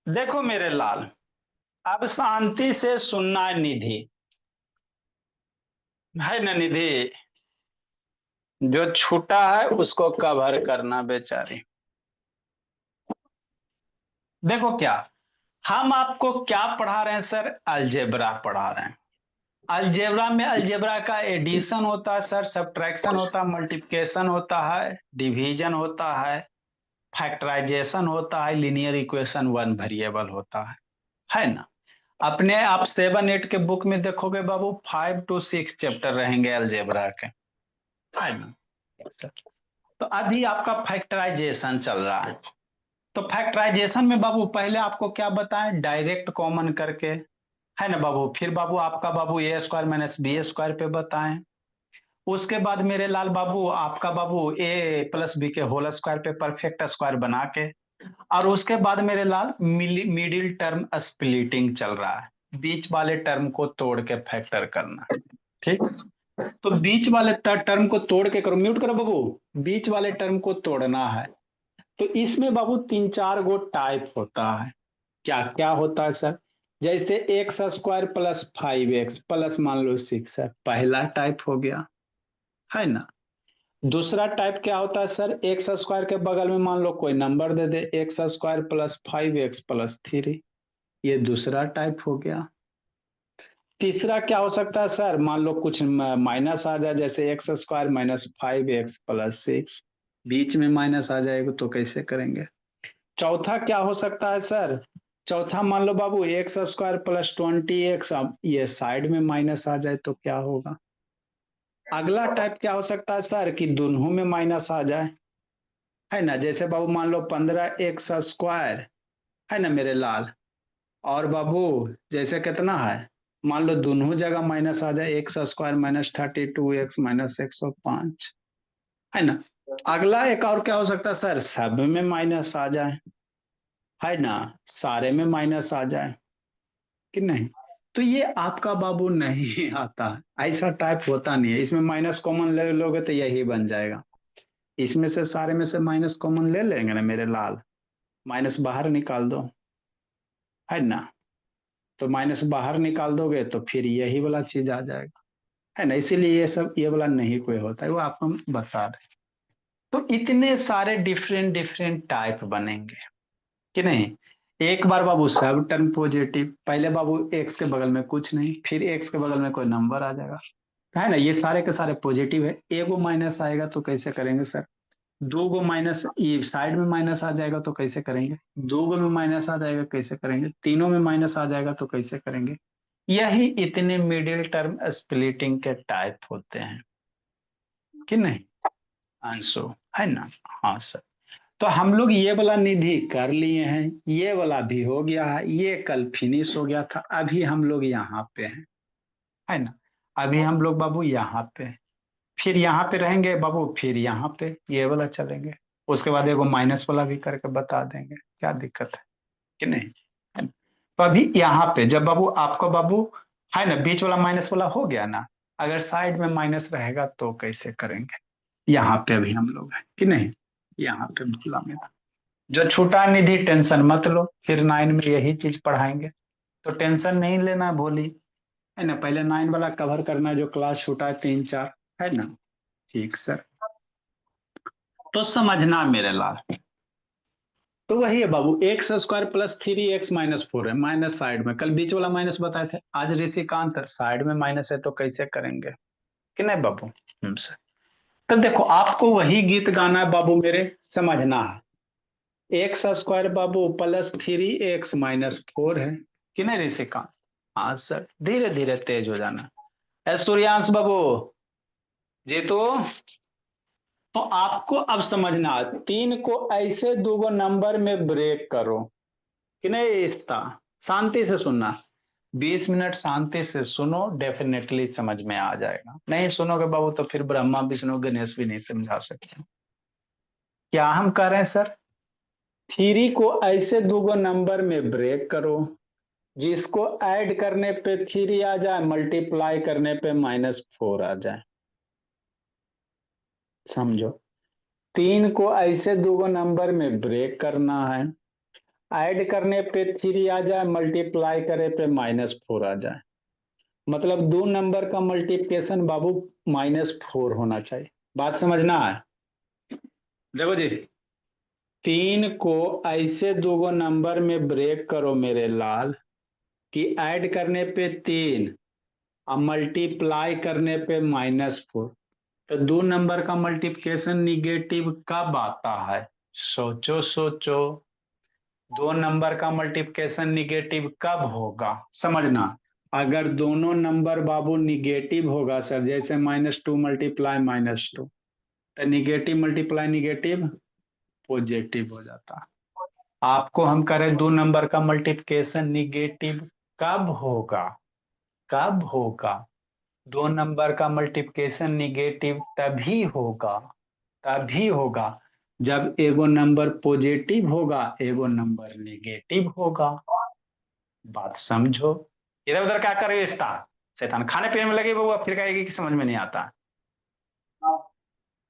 देखो मेरे लाल, अब शांति से सुनना है निधि, है ना निधि। जो छूटा है उसको कवर करना बेचारी। देखो क्या, हम आपको क्या पढ़ा रहे हैं सर? अलजेब्रा पढ़ा रहे हैं। अलजेब्रा में अलजेब्रा का एडिशन होता है सर, सब्ट्रैक्शन होता है, मल्टीप्लिकेशन होता है, डिवीजन होता फैक्टराइजेशन होता है, लीनियर इक्वेशन वन वेरिएबल होता है ना। अपने आप 7 8 के बुक में देखोगे बाबू, 5 to 6 चैप्टर रहेंगे अलजेब्रा के, है ना सर। तो अभी आपका फैक्टराइजेशन चल रहा है। तो फैक्टराइजेशन में बाबू पहले आपको क्या बताएं, डायरेक्ट कॉमन करके, है ना बाबू। फिर बाबू आपका बाबू ए स्क्वायर माइनस बी स्क्वायर पे बताएं। उसके बाद मेरे लाल बाबू आपका बाबू ए प्लस बी के होल स्क्वायर पे परफेक्ट स्क्वायर बना के, और उसके बाद मेरे लाल मिडिल टर्म स्प्लिटिंग चल रहा है, बीच वाले टर्म को तोड़ के फैक्टर करना। ठीक। तो बीच वाले टर्म को तोड़ के करो, म्यूट करो बाबू। बीच वाले टर्म को तोड़ना है। तो इसमें बाबू 3 4 गो टाइप होता है। क्या क्या होता है सर? जैसे x square plus 5x plus मान लो 6 है, पहला टाइप हो गया, है ना। दूसरा टाइप क्या होता है सर? एक्स स्क्वायर के बगल में मान लो कोई नंबर दे दे, एक्स स्क्वायर प्लस 5x+3, ये दूसरा टाइप हो गया। तीसरा क्या हो सकता है सर? मान लो कुछ माइनस आ जाए, जैसे एक्स स्क्वायर माइनस 5x+6, बीच में माइनस आ जाएगा तो कैसे करेंगे? चौथा क्या हो सकता है सर? चौथा मान लो बाबू एक्स स्क्वायर प्लस 20x, अब ये साइड में माइनस आ जाए तो क्या होगा? अगला टाइप क्या हो सकता है सर? कि दोनों में माइनस आ जाए, है ना। जैसे बाबू मान लो 15x² है ना मेरे लाल। और बाबू जैसे कितना है, मान लो दोनों जगह माइनस आ जाए, एक्स स्क्वायर -32x -105, है ना। अगला एक और क्या हो सकता है सर? सब में माइनस आ जाए, है ना, सारे में माइनस आ जाए कि नहीं। तो ये आपका बाबू नहीं आता, ऐसा टाइप होता नहीं है। इसमें माइनस कॉमन ले लोगे तो यही बन जाएगा। इसमें से सारे में से माइनस कॉमन ले लेंगे ना मेरे लाल, माइनस बाहर निकाल दो, है ना। तो माइनस बाहर निकाल दोगे तो फिर यही वाला चीज आ जाएगा, है ना। इसीलिए ये सब ये वाला नहीं कोई होता है, वो आपको हम बता रहे हैं। तो इतने सारे डिफरेंट डिफरेंट टाइप बनेंगे कि नहीं। एक बार बाबू सब टर्म पॉजिटिव, पहले बाबू एक्स के बगल में कुछ नहीं, फिर एक्स के बगल में कोई नंबर आ जाएगा, है ना। ये सारे के सारे पॉजिटिव है, एगो माइनस आएगा तो कैसे करेंगे सर? दो गो माइनस, ये साइड में माइनस आ जाएगा तो कैसे करेंगे? दो गो में माइनस आ जाएगा कैसे करेंगे? तीनों में माइनस आ जाएगा तो कैसे करेंगे? यही इतने मिडिल टर्म स्प्लिटिंग के टाइप होते हैं कि नहीं अंशु, है ना। हाँ सर। तो हम लोग ये वाला निधि कर लिए हैं, ये वाला भी हो गया है, ये कल फिनिश हो गया था, अभी हम लोग यहाँ पे हैं, है ना। अभी हम लोग बाबू यहाँ पे हैं। फिर यहाँ पे रहेंगे बाबू, फिर यहाँ पे ये वाला चलेंगे। उसके बाद एगो माइनस वाला भी करके बता देंगे, क्या दिक्कत है कि नहीं, है ना? तो अभी यहाँ पे जब बाबू आपका बाबू, है ना, बीच वाला माइनस वाला हो गया ना, अगर साइड में माइनस रहेगा तो कैसे करेंगे? यहाँ पे अभी हम लोग हैं कि नहीं, यहाँ पे भूला मेरा। जो छूटा निधि टेंशन मत लो, फिर 9 में यही चीज पढ़ाएंगे, तो टेंशन नहीं लेना भोली, है ना। पहले 9 वाला कवर करना है, जो क्लास छूटा है 3 4, है ना। ठीक सर। तो समझना मेरे लाल, तो वही है बाबू, x² + 3x - 4 है, माइनस साइड में, कल बीच वाला माइनस बताए थे, आज ऋषिकांत साइड में माइनस है तो कैसे करेंगे कि नहीं बाबू। सर। तो देखो आपको वही गीत गाना है बाबू मेरे, समझना है। x² बाबू +3x - 4 है कि नहीं ऋषिकांत। हाँ सर, धीरे धीरे तेज हो जाना। सूर्यांश बाबू जीतू, तो आपको अब समझना है, 3 को ऐसे दोगो नंबर में ब्रेक करो कि नहीं इस्ता, शांति से सुनना। 20 मिनट शांति से सुनो, डेफिनेटली समझ में आ जाएगा। नहीं सुनोगे बाबू तो फिर ब्रह्मा विष्णु गणेश भी नहीं समझा सकते। क्या हम कह रहे हैं सर? 3 को ऐसे दोगो नंबर में ब्रेक करो जिसको ऐड करने पे 3 आ जाए, मल्टीप्लाई करने पे -4 आ जाए। समझो, 3 को ऐसे दोगो नंबर में ब्रेक करना है ऐड करने पे 3 आ जाए, मल्टीप्लाई करे पे -4 आ जाए। मतलब दो नंबर का मल्टीप्लिकेशन बाबू -4 होना चाहिए। बात समझना है। देखो जी, 3 को ऐसे दो नंबर में ब्रेक करो मेरे लाल कि ऐड करने पे 3 और मल्टीप्लाई करने पे -4। तो दो नंबर का मल्टीप्लिकेशन निगेटिव कब आता है? सोचो सोचो, दो नंबर का मल्टीप्लिकेशन निगेटिव कब होगा? समझना, अगर दोनों नंबर बाबू निगेटिव होगा सर, जैसे -2 मल्टीप्लाई -2, तो निगेटिव मल्टीप्लाई निगेटिव पॉजिटिव हो जाता। आपको हम करें दो नंबर का मल्टीप्लिकेशन निगेटिव कब होगा? कब होगा? दो नंबर का मल्टीप्लिकेशन निगेटिव तभी होगा, तभी होगा जब एगो नंबर पॉजिटिव होगा, एगो नंबर नेगेटिव होगा। बात समझो। इधर उधर क्या कर रहे हो रिश्ता? शैतान खाने पीने में लगे वो, फिर कहेगी कि समझ में नहीं आता।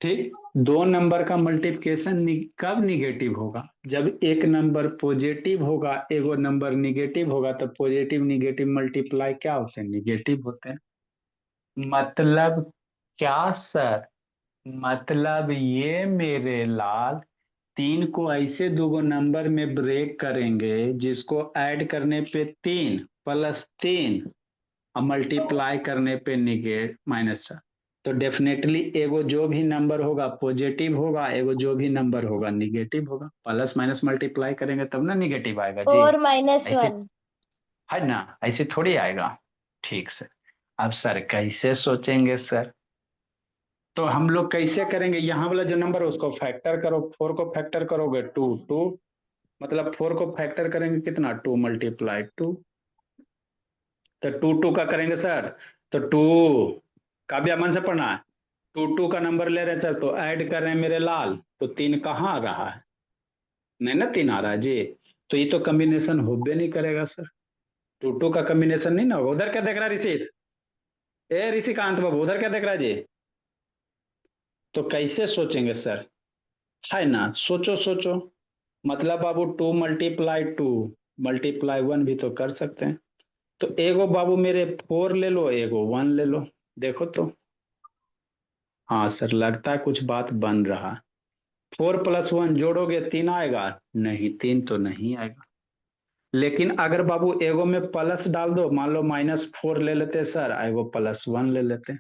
ठीक, दो नंबर का मल्टीप्लिकेशन कब निगेटिव होगा? जब एक नंबर पॉजिटिव होगा, एगो नंबर निगेटिव होगा, तो पॉजिटिव निगेटिव मल्टीप्लाई क्या होते हैं? निगेटिव होते हैं। मतलब क्या सर? मतलब ये मेरे लाल, 3 को ऐसे दो नंबर में ब्रेक करेंगे जिसको ऐड करने पे 3 +3 और मल्टीप्लाई करने पे निगेट -4। तो डेफिनेटली एगो जो भी नंबर होगा पॉजिटिव होगा, एगो जो भी नंबर होगा निगेटिव होगा। प्लस माइनस मल्टीप्लाई करेंगे तब ना निगेटिव आएगा जी। 4 - ऐसे 1। है ना, ऐसे थोड़ी आएगा। ठीक सर। अब सर कैसे सोचेंगे सर? तो हम लोग कैसे करेंगे? यहाँ वाला जो नंबर है उसको फैक्टर करो, 4 को फैक्टर करोगे 2 2, मतलब 4 को फैक्टर करेंगे कितना? 2 × 2। तो 2 2 का करेंगे सर, तो 2 काव्या मन से पढ़ना है। 2 2 का नंबर ले रहे हैं सर, तो ऐड कर रहे हैं मेरे लाल, तो 3 कहाँ आ रहा है? नहीं ना, 3 आ रहा है जी। तो ये तो कॉम्बिनेशन होबे नहीं करेगा सर, 2 2 का कॉम्बिनेशन नहीं ना होगा। उधर क्या देख रहा है ऋषित? ए ऋषिकांत बाबू, उधर क्या देख रहा है जी? तो कैसे सोचेंगे सर? है ना, सोचो सोचो। मतलब बाबू 2 × 2 ×1 भी तो कर सकते हैं। तो एगो बाबू मेरे 4 ले लो, एगो 1 ले लो। देखो तो। हाँ सर, लगता है कुछ बात बन रहा। 4 + 1 जोड़ोगे 3 आएगा? नहीं, 3 तो नहीं आएगा। लेकिन अगर बाबू एगो में प्लस डाल दो, मान लो -4 ले लेते सर, एगो +1 ले लेते।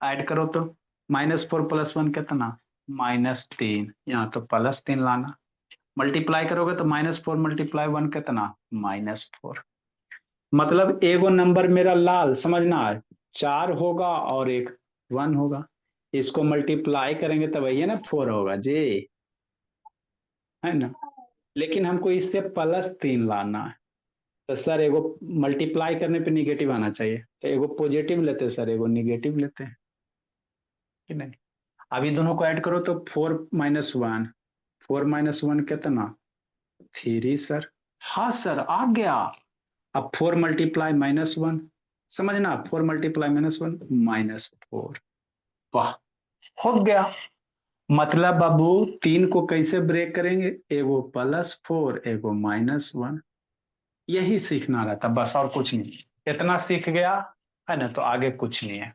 ऐड करो तो -4 + 1 कितना? -3। यहाँ तो +3 लाना। मल्टीप्लाई करोगे तो -4 × 1 कितना? -4। मतलब एगो नंबर मेरा लाल समझना है, 4 होगा और एक 1 होगा। इसको मल्टीप्लाई करेंगे तो भैया ना 4 होगा जी, है ना। लेकिन हमको इससे +3 लाना है। तो सर एगो मल्टीप्लाई करने पे निगेटिव आना चाहिए, तो एगो पॉजिटिव लेते सर, एगो निगेटिव लेते हैं कि नहीं। अभी दोनों को ऐड करो तो 4 - 1, 4 - 1 कितना? 3 सर। हाँ सर, आ गया। अब 4 × -1, समझना, 4 × -1 -4। वाह, हो गया। मतलब बाबू 3 को कैसे ब्रेक करेंगे? एगो +4 एगो -1। यही सीखना रहता बस, और कुछ नहीं। इतना सीख गया है ना, तो आगे कुछ नहीं है।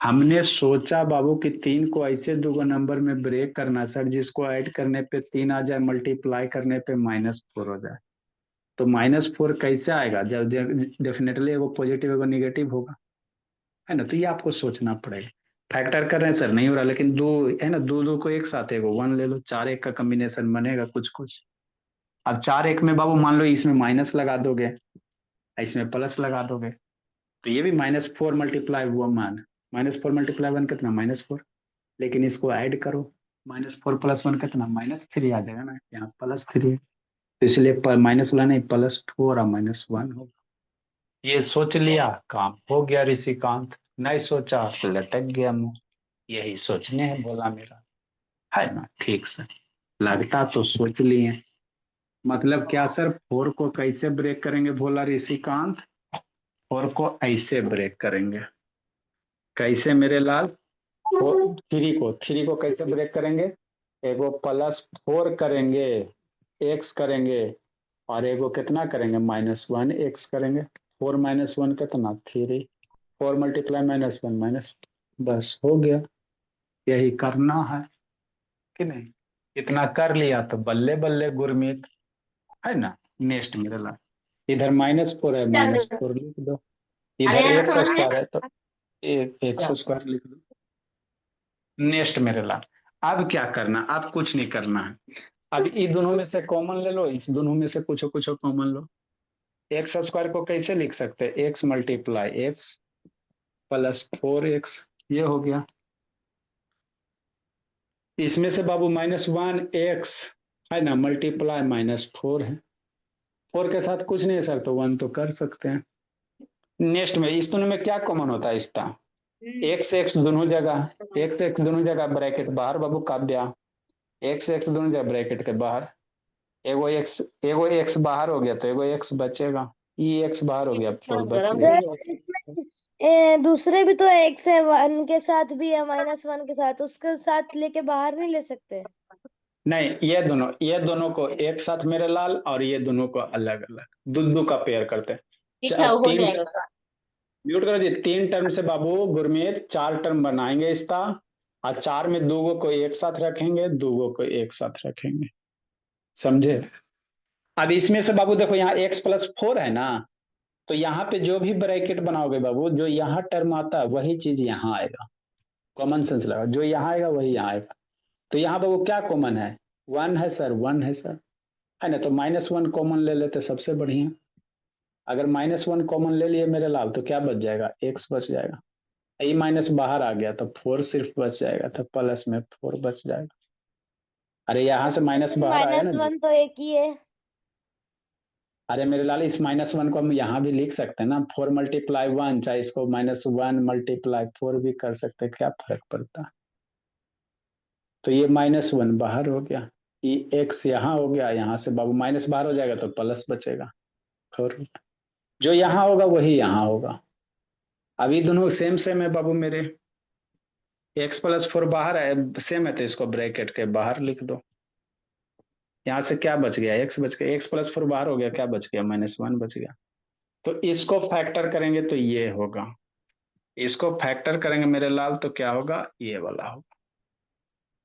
हमने सोचा बाबू कि 3 को ऐसे दो नंबर में ब्रेक करना सर जिसको ऐड करने पे 3 आ जाए, मल्टीप्लाई करने पे -4 हो जाए। तो -4 कैसे आएगा? जब डेफिनेटली एगो पॉजिटिव एगो निगेटिव होगा, है ना। तो ये आपको सोचना पड़ेगा। फैक्टर कर रहे हैं सर, नहीं हो रहा, लेकिन दो है ना, दो दो को एक साथ एगो 1 ले लो, 4 1 का कॉम्बिनेशन बनेगा कुछ कुछ। अब 4 1 में बाबू मान लो इसमें माइनस लगा दोगे, इसमें प्लस लगा दोगे, तो ये भी -4 × 1। -4 × 1 कितना? -4। लेकिन इसको ऐड करो, -4 + 1 कितना? -3 आ जाएगा ना, यहाँ +3 है, तो इसलिए माइनस वाला नहीं, +4 और -1 होगा। ये सोच लिया, काम हो गया ऋषिकांत। नहीं सोचा तो लटक गया मुंह। यही सोचने है बोला मेरा, है ना। ठीक सर, लगता तो सोच लिए। मतलब क्या सर, 4 को कैसे ब्रेक करेंगे बोला ऋषिकांत? 4 को ऐसे ब्रेक करेंगे। कैसे मेरे लाल? 3 को कैसे ब्रेक करेंगे? एगो +4 करेंगे, एक्स करेंगे, और एगो कितना करेंगे -1 x करेंगे। 4 - 1 कितना 3। 4 × -1 माइनस, बस हो गया। यही करना है कि नहीं। इतना कर लिया तो बल्ले बल्ले गुरमीत, है ना। नेक्स्ट मेरे ला, इधर -4 है, -4 लिख दो। इधर x² है तो x² लिख दो। नेक्स्ट मेरे ला, अब क्या करना, अब कुछ नहीं करना है। अब इन दोनों में से कॉमन ले लो, इस दोनों में से कुछ कुछ कॉमन लो। x² को कैसे लिख सकते हैं, x × x + 4x, ये हो गया। इसमें से बाबू -1x है ना, मल्टीप्लाई -4 है। 4 के साथ कुछ नहीं है सर, तो 1 तो कर सकते हैं। नेक्स्ट में इस दोनों में क्या कॉमन होता है इसका, x दोनों जगह, x दोनों जगह ब्रैकेट बाहर बाबू काव्या, x दोनों जगह ब्रैकेट के बाहर। एगो x बाहर हो गया तो एगो x बचेगा, ये x बाहर हो गया 4 बच गया। दूसरे भी तो x है, 1 के साथ भी है, -1 के साथ, उसके साथ लेके बाहर नहीं ले सकते। नहीं, ये दोनों को एक साथ मेरे लाल, और ये दोनों को अलग अलग, दो का पेयर करते हैं। तीन, म्यूट करो जी। 3 टर्म से बाबू गुरमीत 4 टर्म बनाएंगे इसका, और 4 में 2 को एक साथ रखेंगे, 2 को एक साथ रखेंगे, समझे। अब इसमें से बाबू देखो, यहाँ x + 4 है ना, तो यहाँ पे जो भी ब्रैकेट बनाओगे बाबू, जो यहाँ टर्म आता है वही चीज यहाँ आएगा। कॉमन सेंस लगा, जो यहाँ आएगा वही यहाँ आएगा। तो यहाँ बाबू क्या कॉमन है, 1 है सर, 1 है सर, है ना। तो -1 कॉमन ले लेते सबसे बढ़िया। अगर -1 कॉमन ले लिए मेरे लाल, तो क्या बच जाएगा, x बच जाएगा। ये माइनस बाहर आ गया तो 4 सिर्फ बच जाएगा, तो प्लस में 4 बच जाएगा। अरे यहाँ से माइनस बाहर आया ना जी। -1 तो एक ही है। अरे मेरे लाल, इस -1 को हम यहाँ भी लिख सकते हैं ना, 4 × 1, चाहे इसको -1 × 4 भी कर सकते हैं, क्या फर्क पड़ता है। तो ये -1 बाहर हो गया, ये x यहाँ हो गया, यहाँ से बाबू माइनस बाहर हो जाएगा तो प्लस बचेगा 4। जो यहाँ होगा वही यहाँ होगा। अभी दोनों सेम सेम है बाबू मेरे, x + 4 बाहर है, सेम है, तो इसको ब्रैकेट के बाहर लिख दो। यहाँ से क्या बच गया, x बच गया, x + 4 बाहर हो गया, क्या बच गया, -1 बच गया। तो इसको फैक्टर करेंगे तो ये होगा, इसको फैक्टर करेंगे मेरे लाल तो क्या होगा, ये वाला होगा।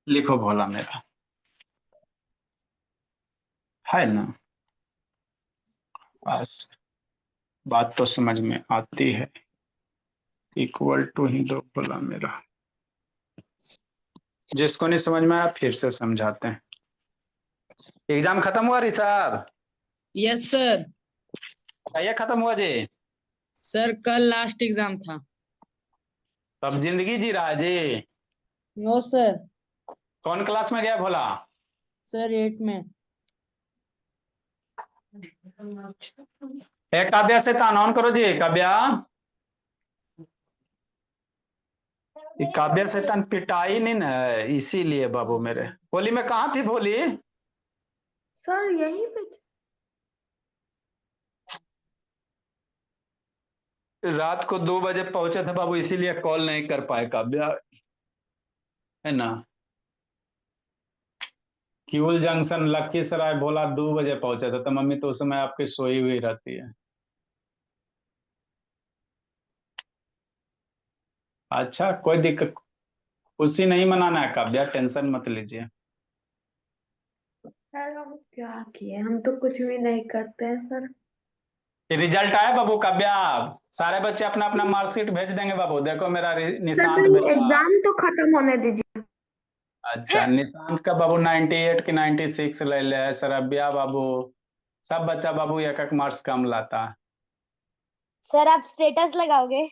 लिखो भोला मेरा, है ना। बस बात तो समझ में आती है। इक्वल टू ही दो भोला मेरा। जिसको नहीं समझ में आया फिर से समझाते हैं। एग्जाम खत्म हुआ री साहब? Yes sir. ये खत्म हुआ जी? सर कल लास्ट एग्जाम था। तब जिंदगी जी रहा है जी? No sir. कौन क्लास में गया भोला? सर 8 में। काव्या से तान ऑन करो जी, काव्या। काव्या से तन पिटाई नहीं ना, इसीलिए बाबू मेरे। होली में कहाँ थी भोली? सर यहीं पे। रात को 2 बजे पहुंचे थे बाबू, इसीलिए कॉल नहीं कर पाए काव्या, है ना। क्यूल जंक्शन लखीसराय भोला 2 बजे पहुंचे थे, तो मम्मी तो उस समय आपकी सोई हुई रहती है। अच्छा कोई दिक्कत, खुशी नहीं मनाना है काव्या, टेंशन मत लीजिए। सर हम क्या किए, हम तो कुछ भी नहीं करते हैं सर। रिजल्ट आया बाबू काव्या, सारे बच्चे अपना अपना मार्कशीट भेज देंगे बाबू। देखो मेरा निशांत सर भेजा। एग्जाम तो खत्म होने दीजिए। अच्छा, निशांत का बाबू 98 की 96 ले ले, सरबिया बाबू, सब बच्चा बाबू एक एक मार्क्स कम लाता है। सर आप स्टेटस लगाओगे?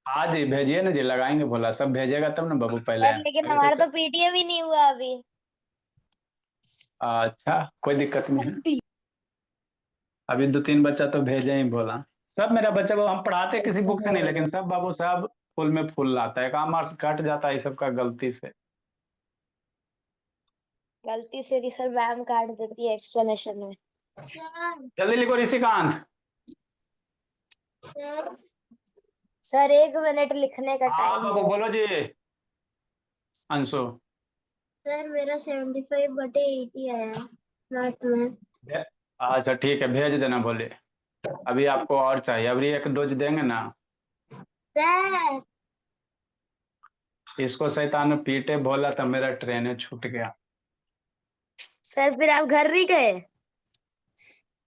हाँ जी भेजिए ना जी, लगाएंगे भोला, सब भेजेगा तब ना बाबू। पहले सर लेकिन पहले हमारा तो तो पीटीएम ही नहीं हुआ अभी। अच्छा कोई दिक्कत नहीं है, अभी 2-3 बच्चा तो भेजे ही भोला। सब मेरा बच्चा बाबू, हम पढ़ाते किसी बुक से नहीं, लेकिन सब बाबू सब फुल में फुल लाता है। एक आम मार्क्स कट जाता है, सबका गलती से। गलती से भी सर मैम काट देती है एक्सप्लेनेशन में। जल्दी लिखो ऋषिकांत। सर 1 मिनट लिखने का हाँ टाइम बाबू है। बोलो जी। अंशु, सर मेरा 75/80 आया मैथ में। अच्छा ठीक है, भेज देना बोले। अभी आपको और चाहिए, अभी एक डोज देंगे ना। इसको शैतान ने पीटे बोला तो मेरा ट्रेन छूट गया। सर फिर आप घर नहीं गए?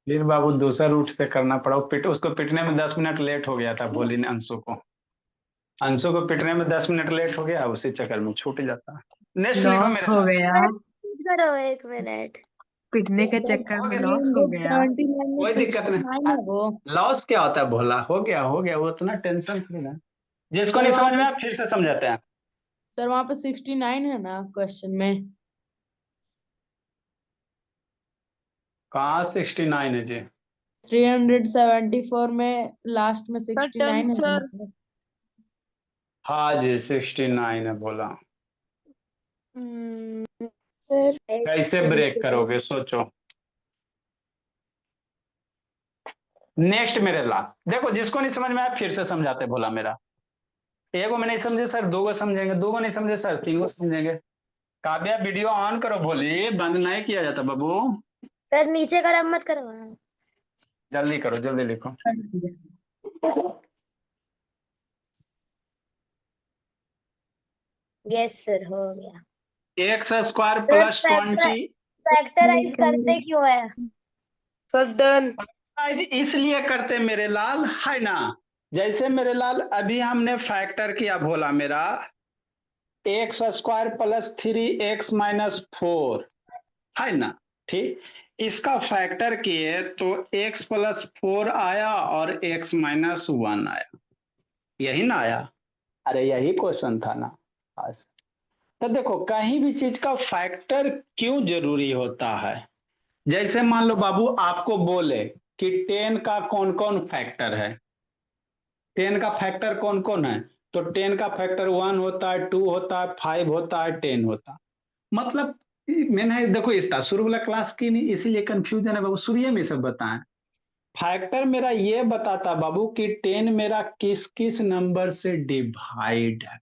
फिर बाबू दूसरा रूट से करना पड़ा, उसको पिटने में 10 मिनट लेट हो गया था, भोली ने अंशु को पिटने में 10 मिनट लेट हो गया, उसी चक्कर में छूट जाता। नेक्स्ट लिखो लॉस मेरे हो साथ। गया, करो 1 मिनट। पिटने के चक्कर में लॉस हो गया। 79 में कोई दिक्कत 69 है नहीं। वो। लॉस क्या होता है भोला, हो गया वो, उतना टेंशन थोड़ी ना। जिसको सर नहीं वहाँ समझ में पे आया फिर से समझाते हैं। सर वहाँ पे 69 है ना क्वेश्चन में? कहाँ 69 है जी? 374 में लास्ट में 69 है सर ना? हाँ जी 69 है बोला। सर कैसे ब्रेक करोगे सोचो। नेक्स्ट मेरे ला, देखो जिसको नहीं समझ में आया फिर से समझाते भोला मेरा। एगो में नहीं समझे सर, दो को समझेंगे, दो को नहीं समझे सर, तीन को समझेंगे। काव्या वीडियो ऑन करो, बोली बंद नहीं किया जाता बाबू। सर नीचे का मत करो। जल्दी करो, जल्दी लिखो। यस सर हो गया। X square sir plus 20। Factorize करते क्यों है? Sir done. इसलिए करते मेरे लाल, है ना। जैसे मेरे लाल अभी हमने फैक्टर किया भोला मेरा, एक्स स्क्वायर प्लस 3x-4, है ना। ठीक, इसका फैक्टर किए तो x+4 आया और x-1 आया, यही ना आया। अरे यही क्वेश्चन था ना आज। तो देखो कहीं भी चीज का फैक्टर क्यों जरूरी होता है। जैसे मान लो बाबू आपको बोले कि 10 का कौन कौन फैक्टर है, 10 का फैक्टर कौन कौन है, तो 10 का फैक्टर 1 होता है, 2 होता है, 5 होता है, 10 होता है। मतलब मैंने देखो इस था शुरू वाला क्लास की नहीं, इसीलिए कंफ्यूजन है बाबू, शुरू में सब बताएं। फैक्टर मेरा ये बताता बाबू कि 10 मेरा किस किस नंबर से डिवाइड है।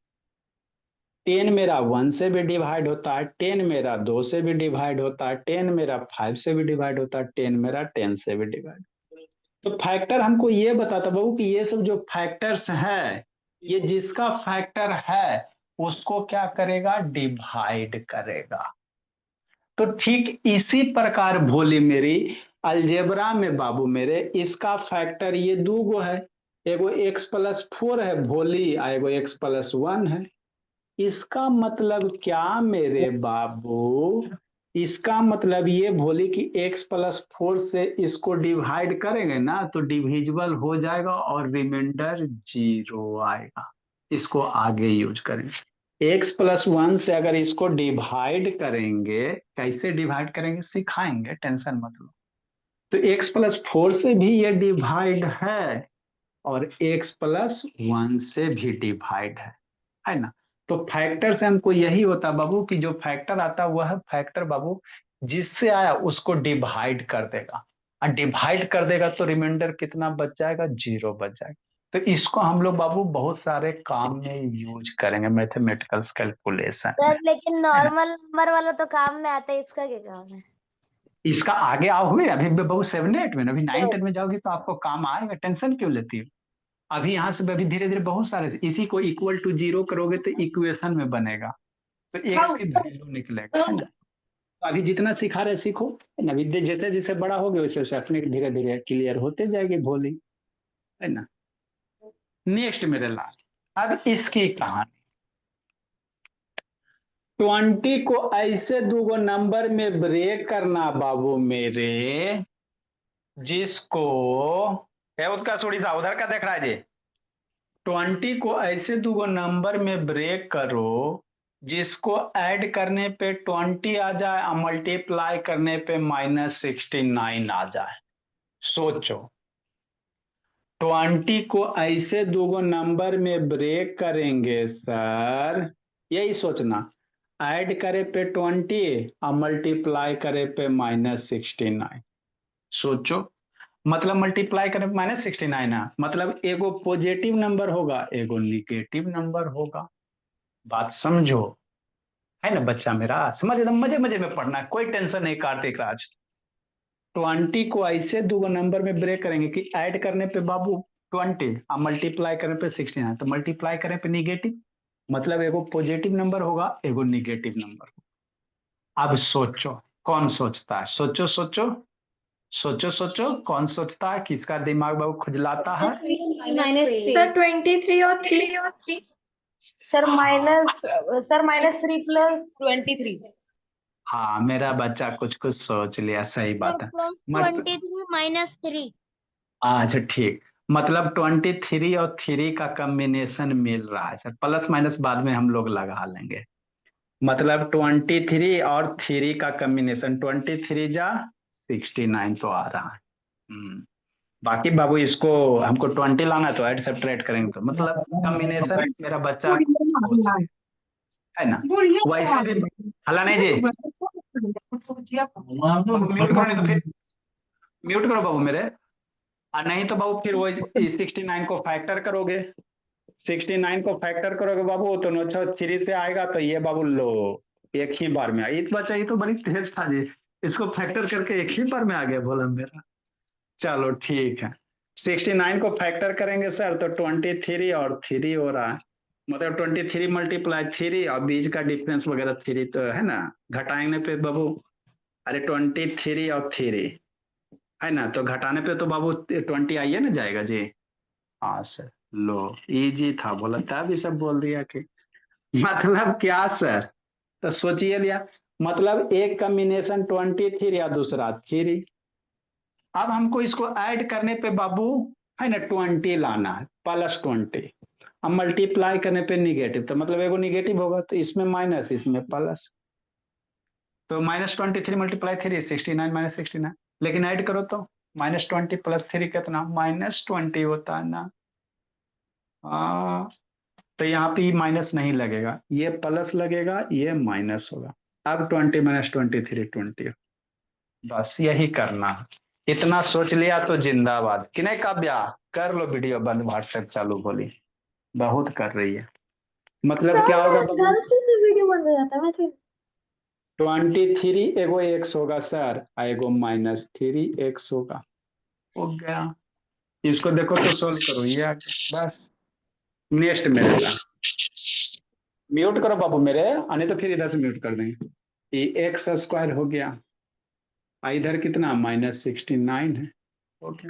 10 मेरा 1 से भी डिवाइड होता है, 10 मेरा 2 से भी डिवाइड होता है, 10 मेरा 5 से भी डिवाइड होता है, 10 मेरा 10 से भी डिवाइड। तो फैक्टर हमको ये बताता बाबू कि ये सब जो फैक्टर्स है, ये जिसका फैक्टर है उसको क्या करेगा, डिवाइड करेगा। तो ठीक इसी प्रकार भोली मेरी अलजेब्रा में बाबू मेरे इसका फैक्टर ये दो गो है, एगो x+4 है भोली, और एगो x+1 है। इसका मतलब क्या मेरे बाबू, इसका मतलब ये भोली कि x+4 से इसको डिवाइड करेंगे ना तो डिविजिबल हो जाएगा और रिमाइंडर 0 आएगा। इसको आगे यूज करेंगे। x+1 से अगर इसको डिवाइड करेंगे, कैसे डिवाइड करेंगे सिखाएंगे, टेंशन मत लो। तो x+4 से भी ये डिवाइड है और x+1 से भी डिवाइड है ना। तो फैक्टर से हमको यही होता बाबू कि जो फैक्टर आता वह फैक्टर बाबू जिससे आया उसको डिवाइड कर देगा, और डिवाइड कर देगा तो रिमाइंडर कितना बच जाएगा, 0 बच जाएगा। तो इसको हम लोग बाबू बहुत सारे काम में यूज करेंगे, मैथमेटिकल कैलकुलेशन में, सर लेकिन है ना। नॉर्मल नंबर वाला तो काम में आता है, इसका क्या काम है? इसका आगे आओगे, अभी बाबू 7-8 में, अभी 9-10 में जाओगी तो आपको काम आएगा, टेंशन क्यों लेती हो। अभी यहाँ से अभी धीरे धीरे बहुत सारे, इसी को इक्वल टू 0 करोगे तो इक्वेशन में बनेगा, तो एक्स की वैल्यू निकलेगा, है ना। तो अभी जितना सिखा रहे सीखो, है ना। विद्या जैसे जैसे बड़ा होगे वैसे वैसे अपने धीरे धीरे क्लियर होते जाएगी भोली, है ना। नेक्स्ट मेरे लाल, अब इसकी कहानी, 20 को ऐसे दो नंबर में ब्रेक करना बाबू मेरे, जिसको है उसका थोड़ी सा उधर का देख रहा है जी। 20 को ऐसे दो नंबर में ब्रेक करो जिसको ऐड करने पे 20 आ जाए और मल्टीप्लाई करने पे -69 आ जाए। सोचो 20 को ऐसे दो नंबर में ब्रेक करेंगे सर, यही सोचना, ऐड करे पे 20 और मल्टीप्लाई करे पे -69। सोचो, मतलब मल्टीप्लाई करने पे -69 है, मतलब एगो पॉजिटिव नंबर होगा एगो निगेटिव नंबर होगा। बात समझो, है ना बच्चा मेरा, समझ एकदम मजे मजे में पढ़ना है, कोई टेंशन नहीं कार्तिक राज। 20 को ऐसे दो नंबर में ब्रेक करेंगे कि ऐड करने पे बाबू 20 और मल्टीप्लाई करने पे 69, तो मल्टीप्लाई करने पे निगेटिव, मतलब एगो पॉजिटिव नंबर होगा एगो निगेटिव नंबर। अब सोचो कौन सोचता है, सोचो सोचो सोचो सोचो, कौन सोचता है, किसका दिमाग बाबू खुजलाता है? सर 23 और 3 सर -3 प्लस 23। हाँ मेरा बच्चा कुछ कुछ सोच लिया, सही बात है। मतलब 23 - 3। अच्छा ठीक, मतलब 23 और 3 का कॉम्बिनेशन मिल रहा है सर, प्लस माइनस बाद में हम लोग लगा लेंगे। मतलब 23 और 3 का कॉम्बिनेशन, 23 जा 69 तो आ रहा है। बाकी बाबू इसको हमको 20 लाना है तो ऐड सब्ट्रैक्ट करेंगे, तो मतलब कॉम्बिनेशन मेरा बच्चा सोच रहा है ना। वैसे भी हला नहीं जी, म्यूट करो नहीं तो फिर, म्यूट करो बाबू मेरे। और नहीं तो बाबू फिर वही 69 को फैक्टर करोगे, 69 को फैक्टर करोगे बाबू तो 9 से आएगा, तो ये बाबू लो एक ही बार में आई। बच्चा ये तो बड़ी तेज था जी, इसको फैक्टर करके एक ही बार में आ गया बोला मेरा। चलो ठीक है, 69 को फैक्टर करेंगे सर तो 23 और 3 हो रहा है, मतलब 23 मल्टीप्लाई 3 और बीच का डिफरेंस वगैरह 3 तो है ना, घटाएंगे पे बाबू, अरे 23 और 3 है ना, तो घटाने पे तो बाबू 20 आइए ना जाएगा जी। हाँ सर, लो इजी था बोला, तभी सब बोल दिया कि मतलब क्या सर, तो सोचिए लिया, मतलब एक कॉम्बिनेशन 23 या दूसरा 3। अब हमको इसको ऐड करने पे बाबू है ना 20 लाना है, +20। अब मल्टीप्लाई करने पे निगेटिव, तो मतलब एगो निगेटिव होगा, तो इसमें माइनस इसमें प्लस, तो -23 मल्टीप्लाई 3 69 -69, लेकिन ऐड करो तो -20 + 3 कितना, -20 होता है ना। तो यहाँ पे माइनस नहीं लगेगा, ये प्लस लगेगा, ये माइनस होगा। अब 20 - 23 20, बस यही करना है। इतना सोच लिया तो जिंदाबाद कि नहीं काव्या, कर लो वीडियो बंद, व्हाट्सएप चालू, बोली बहुत कर रही है। मतलब क्या होगा बाबू, वीडियो बंद हो जाता है वैसे। 23 एगो एक्स होगा सर, एगो -3 एक्स होगा, हो गया। इसको देखो तो सोल्व करो, ये आ गया। बस नेक्स्ट मेरे ला, म्यूट करो बाबू मेरे, आने तो फिर इधर से म्यूट कर देंगे। ये एक्स स्क्वायर हो गया, इधर कितना -69 है, ओके।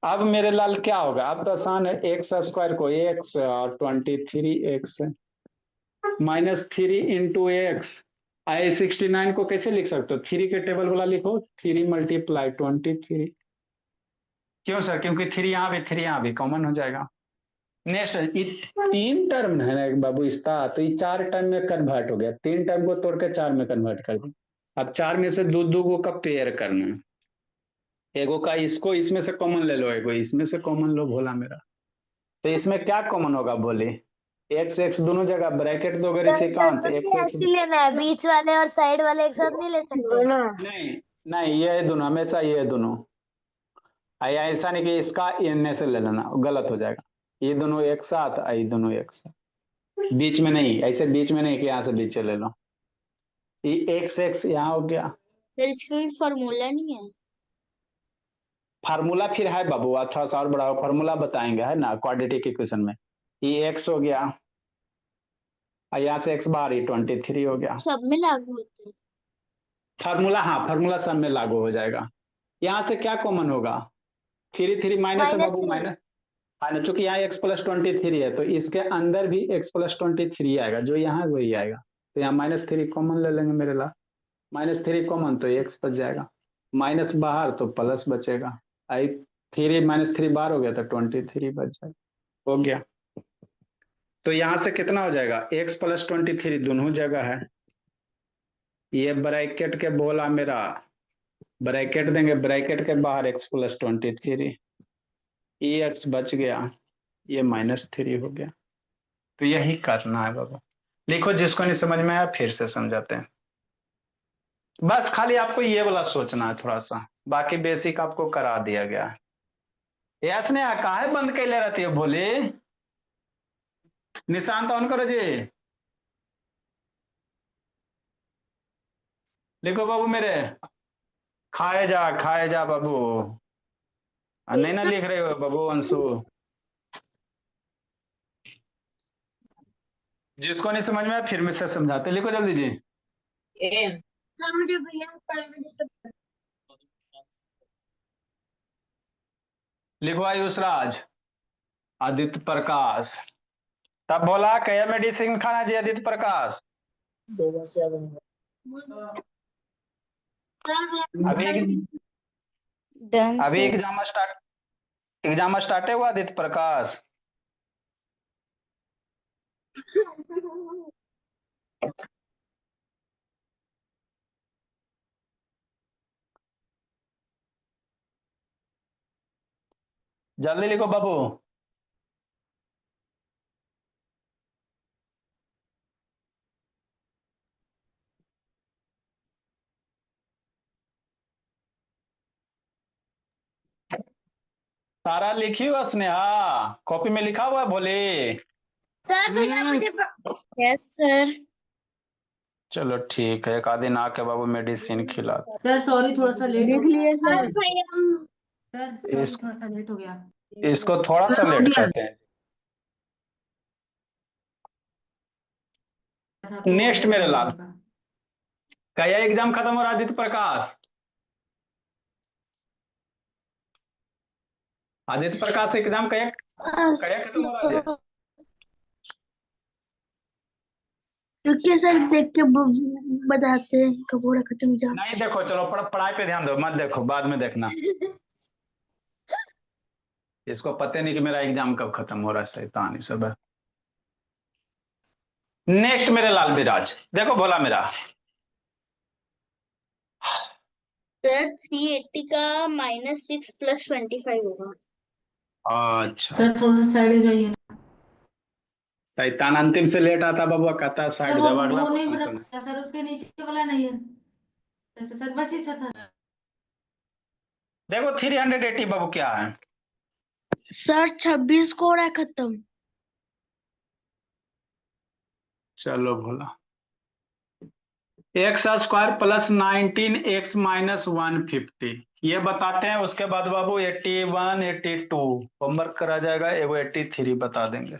अब मेरे लाल क्या होगा, अब तो आसान है, एक्स स्क्वायर को एक्स और 23 एक्स -3 इंटू एक्स, आई 69 को कैसे लिख सकते हो, 3 के टेबल वाला लिखो, 3 × 23। क्यों सर, क्योंकि 3 यहाँ भी 3 यहाँ भी कॉमन हो जाएगा। नेक्स्ट 3 टर्म है ना बाबू इसका, तो ये 4 टर्म में कन्वर्ट हो गया, 3 टर्म को तोड़ के 4 में कन्वर्ट कर दो। अब 4 में से दो दो का पेयर करना है, एगो का इसको इसमें से कॉमन ले लो, एगो इसमें से कॉमन लो भोला मेरा, तो इसमें क्या कॉमन होगा बोले, एक्स एक्स दोनों जगह ब्रैकेट दोगे ऋषिकांत, एक्स एक्स ऐसे लेना है, बीच वाले और साइड वाले एक साथ नहीं ले सकते। नहीं नहीं, ये दोनों हमेशा ये दोनों, ऐसा नहीं कि इसका इनमें से ले लेना, गलत हो जाएगा। ये दोनों एक साथ, ये दोनों एक साथ, बीच में नहीं, ऐसे बीच में नहीं कि यहाँ से बीच ले लो, ये एक्स एक्स यहाँ हो गया। फिर इसका फॉर्मूला नहीं है। फार्मूला फिर है बाबू, थोड़ा सा और बड़ा फार्मूला बताएंगे है ना, क्वाड्रेटिक इक्वेशन में। ये एक्स हो गया, यहाँ से एक्स बार, ये 23 हो गया। सब में लागू होते हैं। फार्मूला, हाँ फार्मूला सब में लागू हो जाएगा। यहाँ से क्या कॉमन होगा, 3 माइनस है बाबू, माइनस है ना, चूंकि यहाँ x + 23 है, तो इसके अंदर भी x + 23 आएगा, जो यहाँ वही आएगा, तो यहाँ -3 कॉमन ले लेंगे मेरे ला, -3 कॉमन तो x बच जाएगा, माइनस बाहर तो प्लस बचेगा, आई 3 -3 बाहर हो गया तो 23 बच जाएगा, हो गया। तो यहाँ से कितना हो जाएगा, x + 23 दोनों जगह है, ये ब्रैकेट के बोला मेरा, ब्रैकेट देंगे, ब्रैकेट के बाहर x + 23, ये x बच गया, ये -3 हो गया। तो यही करना है बाबा, लिखो, जिसको नहीं समझ में आया फिर से समझाते हैं। बस खाली आपको ये वाला सोचना है थोड़ा सा, बाकी बेसिक आपको करा दिया गया है। यासने काहे बंद कैले रहती है बोले, निशान ऑन करो जी, लिखो बाबू मेरे, खाए जा बाबू। नहीं ना लिख रहे हो बाबू अंशु। जिसको नहीं समझ में आया फिर से समझाते, लिखो जल्दी जी। सर मुझे भैया लिखो आयुष राज, आदित्य प्रकाश। तब बोला क्या मेडिसिन खाना चाहिए आदित्य प्रकाश? अभी डन अभी सर। एग्जाम स्टार्ट हुआ आदित्य प्रकाश? जल्दी लिखो बाबू। सारा लिखी हुआ स्नेहा, कॉपी में लिखा हुआ है भोले? सर भैया मुझे यस सर। चलो ठीक है, एक आधे दिन आके बाबू मेडिसिन खिला। सर सॉरी थोड़ा सा लेट हो लिख लिए गया। सर भैया। सर सॉरी इस, थोड़ा सा लेट हो गया। इसको थोड़ा सा लेट कहते हैं। तो नेक्स्ट लेट हो मेरे गया लाल, थोड़ा सा। क्या एग्जाम खत्म हो रहा है आदित्य प्रकाश? आदित्य प्रकाश एग्जाम क्या खत्म हो रहा है? रुकिए सर देख के बताते हैं कब पूरा खत्म जा। नहीं देखो, चलो पढ़ाई पे ध्यान दो, मत देखो, बाद में देखना। इसको पता नहीं कि मेरा एग्जाम कब खत्म हो रहा है, शैतान ही सब है। नेक्स्ट मेरे लाल विराज, देखो बोला मेरा। सर 380 का -6 + 25 होगा। अच्छा, सर थोड़ा सा साइड हो जाइए ना। शैतान अंतिम से लेट आता बाबू, कहता है सर साइड वो जब अगला वो नहीं क्वेश्चन सुन। रखा सर, उसके नीचे वाला नहीं है। सर बस ये सर। देखो 380 बाबू क्या है? सर 26 को हो रहा है खत्म। चलो भोला, x² + 19x - 150 ये बताते हैं। उसके बाद बाबू 81 82 होमवर्क करा जाएगा, एगो 83 बता देंगे,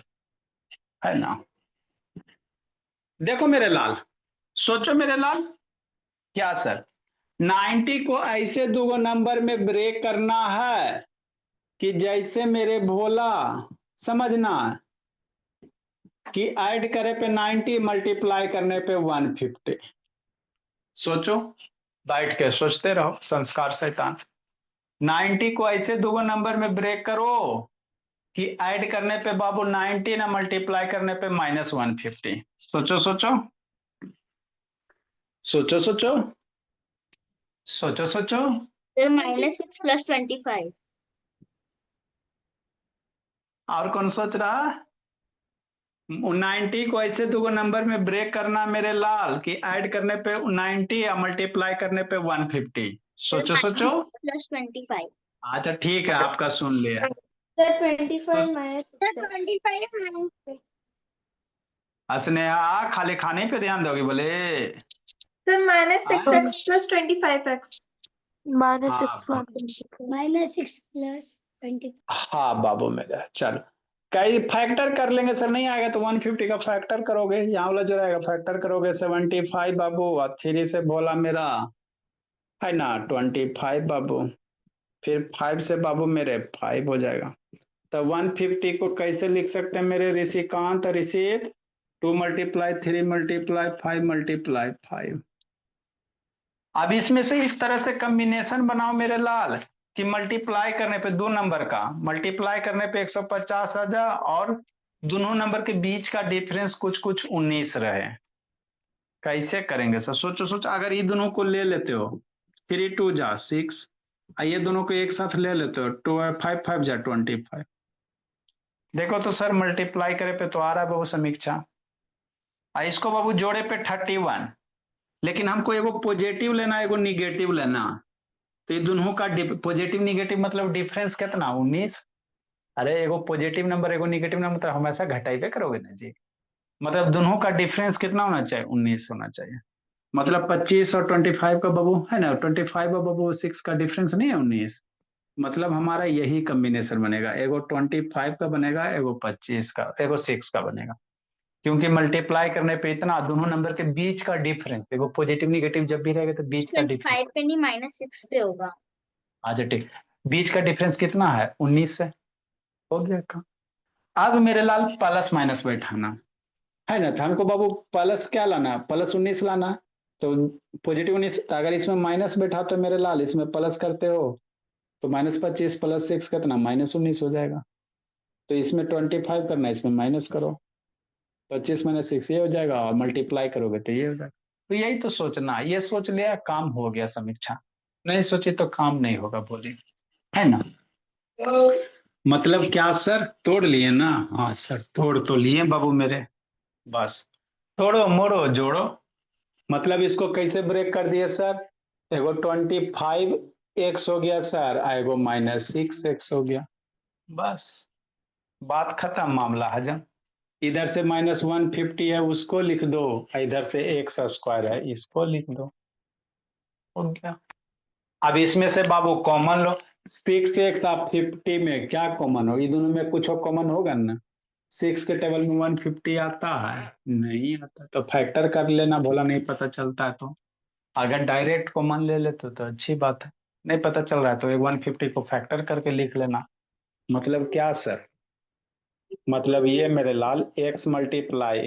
है ना? देखो मेरे लाल, सोचो मेरे लाल, क्या सर 90 को ऐसे दो नंबर में ब्रेक करना है कि जैसे मेरे भोला, समझना कि ऐड करे पे 90 मल्टीप्लाई करने पे 150। सोचो, बैठ के सोचते रहो, संस्कार शैतान। 90 को ऐसे दो नंबर में ब्रेक करो कि ऐड करने पे बाबू 90 ना मल्टीप्लाई करने पे -150। सोचो सोचो सोचो सोचो सोचो सोचो। सर -6 + 25। और कौन सोच रहा है? 90 को ऐसे दो नंबर में ब्रेक करना मेरे लाल कि ऐड करने पे 90 या मल्टीप्लाई करने पे 150। सोचो सोचो। + 25। अच्छा ठीक है, आपका सुन लिया। सर 25 सर -6 25 स्नेहा खाली खाने पे ध्यान दोगी बोले? सर -6x + 25x हाँ -6 + 25। हाँ बाबू मेरा, चलो कई फैक्टर कर लेंगे सर, नहीं आएगा तो 150 का फैक्टर करोगे, यहाँ वाला जो रहेगा फैक्टर करोगे 75 बाबू, और 3 से बोला मेरा, है ना 25 बाबू, फिर 5 से बाबू मेरे 5 हो जाएगा। तो 150 को कैसे लिख सकते हैं मेरे ऋषिकांत ऋषित? 2 × 3 × 5 × 5। अब इसमें से इस तरह से कॉम्बिनेशन बनाओ मेरे लाल कि मल्टीप्लाई करने पे दो नंबर का मल्टीप्लाई करने पे 150 आ जा, और दोनों नंबर के बीच का डिफरेंस कुछ कुछ 19 रहे। कैसे करेंगे सर? सोचो सोचो, अगर ये दोनों को ले लेते हो 3 2 जा 6, ये दोनों को एक साथ ले लेते हो 2 5 5 जा 25। देखो तो सर मल्टीप्लाई करे पे तो आ रहा है बाबू समीक्षा, इसको बाबू जोड़े पे 31, लेकिन हमको एगो पॉजिटिव लेना एगो निगेटिव लेना। तो ये दोनों का पॉजिटिव निगेटिव मतलब डिफरेंस कितना 19। अरे एगो पॉजिटिव नंबर एगो निगेटिव नंबर तो हमेशा घटाइबे करोगे ना जी, मतलब दोनों का डिफरेंस कितना होना चाहिए 19 होना चाहिए। मतलब 25 और 25 का बाबू है ना, 25 और बाबू 6 का डिफरेंस नहीं है 19। मतलब हमारा यही कॉम्बिनेशन बनेगा, एगो 25 का बनेगा, एगो 25 का, एगो 6 का बनेगा। क्योंकि मल्टीप्लाई करने पे इतना दोनों नंबर के बीच का डिफरेंस, देखो पॉजिटिव निगेटिव जब भी रहेगा तो बीच का डिफरेंस 25 पे नहीं -6 पे होगा। अच्छा ठीक, बीच का डिफरेंस कितना है 19 से, हो गया काम। अब मेरे लाल प्लस माइनस बैठाना है ना, तो हमको बाबू प्लस क्या लाना, प्लस 19 लाना। तो पॉजिटिव 19, अगर इसमें माइनस बैठा तो मेरे लाल इसमें प्लस करते हो तो -25 + 6 कितना -19 हो जाएगा। तो इसमें 25 करना है, इसमें माइनस करो, 25 - 6 ये हो जाएगा, और मल्टीप्लाई करोगे तो ये हो जाएगा। तो यही तो सोचना, ये सोच लिया काम हो गया समीक्षा, नहीं सोची तो काम नहीं होगा, बोलिए है ना। मतलब क्या सर, तोड़ लिए ना, हाँ सर तोड़ तो लिए बाबू मेरे, बस तोड़ो मोड़ो जोड़ो। मतलब इसको कैसे ब्रेक कर दिए सर, एगो 25 एक्स हो गया सर, एगो -6 x हो गया, बस बात खत्म, मामला हजम। इधर से -150 है उसको लिख दो, इधर से x² है इसको लिख दो, हो गया। अब इसमें से बाबू कॉमन लो, 6x आप 50 में क्या कॉमन हो, ये दोनों में कुछ कॉमन होगा ना। 6 के टेबल में 150 आता है, नहीं आता, तो फैक्टर कर लेना, भोला नहीं पता चलता है तो। अगर डायरेक्ट कॉमन ले लेते तो अच्छी बात है, नहीं पता चल रहा है तो 150 को फैक्टर करके लिख लेना। मतलब क्या सर, मतलब ये मेरे लाल x ×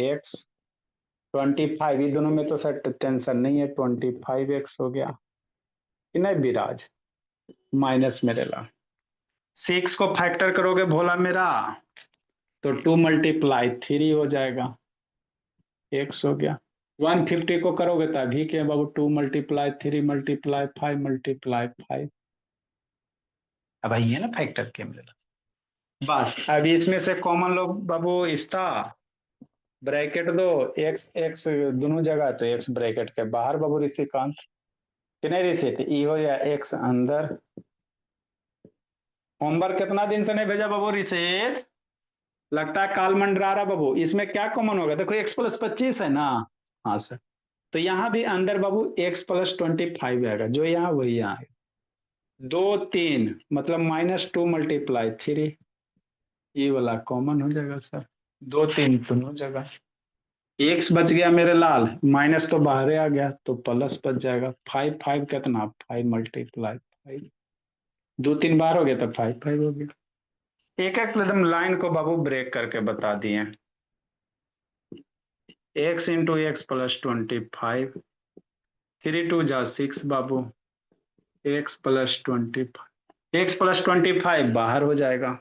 x 25, ये दोनों में तो सर टेंशन नहीं है, 25x हो गया कि नहीं विराज, माइनस मेरे लाल 6 को फैक्टर करोगे भोला मेरा तो 2 × 3 हो जाएगा, x हो गया। 150 को करोगे तो अभी के बाबू 2 × 3 × 5 × 5, अब है ना फैक्टर के मेरे लाल। बस अब इसमें से कॉमन लो बाबू, इसका ब्रैकेट दो, x x दोनों जगह, तो x ब्रैकेट के बाहर बाबू ऋषिकांत कि नहीं ऋषित, ई हो या x अंदर। होमवर्क कितना दिन से नहीं भेजा बाबू ऋषित, लगता है काल मंडरा रहा बाबू। इसमें क्या कॉमन होगा, देखो x + 25 है ना, हाँ सर, तो यहाँ भी अंदर बाबू x + 25 आएगा, जो यहाँ वही यहाँ है, 2 3 मतलब -2 × 3, ये वाला कॉमन हो जाएगा सर, 2 3 दोनों जगह। एक्स बच गया मेरे लाल, माइनस तो बाहर आ गया तो प्लस बच जाएगा, 5 5 कितना 5 × 5, 2 3 बाहर हो गया तो 5 5 हो गया। एक एक एकदम लाइन को बाबू ब्रेक करके बता दिए, x × x + 25, 3 2 जा 6 बाबू, x + 25, x + 25 बाहर हो जाएगा,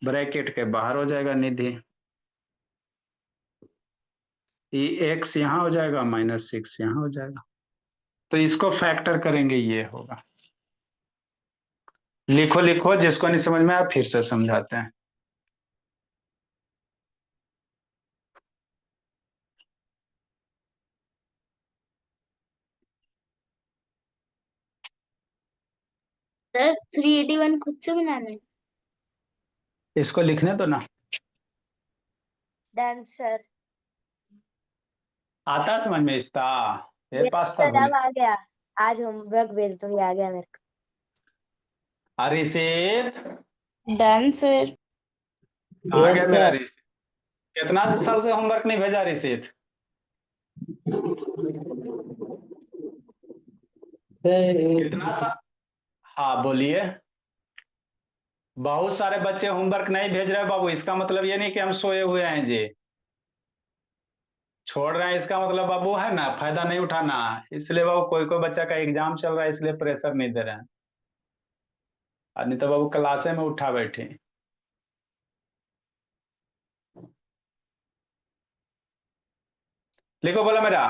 ब्रैकेट के बाहर हो जाएगा निधि, ये x यहाँ हो जाएगा, -6 यहाँ हो जाएगा, तो इसको फैक्टर करेंगे ये होगा। लिखो लिखो, जिसको नहीं समझ में आया फिर से समझाते हैं। सर 381 खुद से बनाना है। इसको लिखने दो ना, डन सर। आता समझ में इसका, ये यस पास्ता सर, भूले। अब आ गया। आज होमवर्क भेज दूंगी, आ गया मेरे को। अरे से डन सर। कहाँ गया मेरा रिसिप्ट, कितना साल से होमवर्क नहीं भेजा रिसिप्ट। कितना साल, हाँ बोलिए। बहुत सारे बच्चे होमवर्क नहीं भेज रहे बाबू, इसका मतलब ये नहीं कि हम सोए हुए हैं जी, छोड़ रहे हैं इसका मतलब बाबू है ना, फायदा नहीं उठाना। इसलिए बाबू कोई कोई बच्चा का एग्जाम चल रहा है इसलिए प्रेशर नहीं दे रहे हैं, और नहीं तो बाबू क्लासे में उठा बैठे। लिखो बोला मेरा,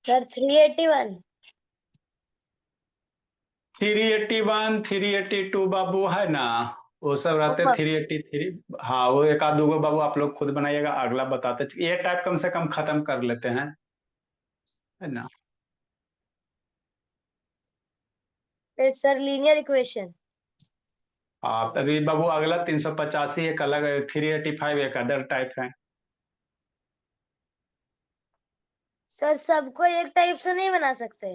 सर 381। 381 382 बाबू है ना, वो सब रहते 383। हाँ वो एक आध दो बाबू आप लोग खुद बनाइएगा, अगला बताते, ये टाइप कम से कम खत्म कर लेते हैं, है ना। Sir linear equation. आप अभी बाबू अगला 385 एक अलग, 385 एक अदर टाइप है। सर सबको एक टाइप से नहीं बना सकते।